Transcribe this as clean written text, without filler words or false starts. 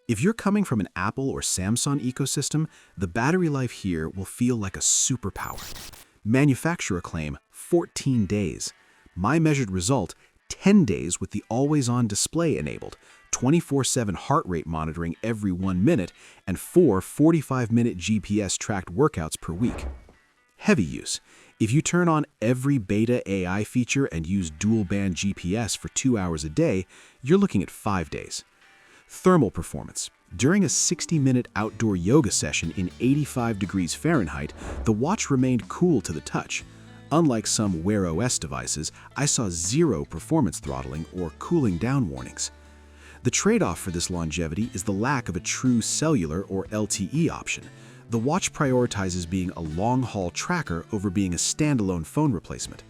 If you're coming from an Apple or Samsung ecosystem, the battery life here will feel like a superpower. Manufacturer claim 14 days. My measured result, 10 days with the always-on display enabled, 24/7 heart rate monitoring every 1 minute, and 4 45-minute GPS-tracked workouts per week. Heavy use. If you turn on every beta AI feature and use dual-band GPS for 2 hours a day, you're looking at 5 days. Thermal performance. During a 60-minute outdoor yoga session in 85 degrees Fahrenheit, the watch remained cool to the touch. Unlike some Wear OS devices, I saw zero performance throttling or cooling down warnings. The trade-off for this longevity is the lack of a true cellular or LTE option. The watch prioritizes being a long-haul tracker over being a standalone phone replacement.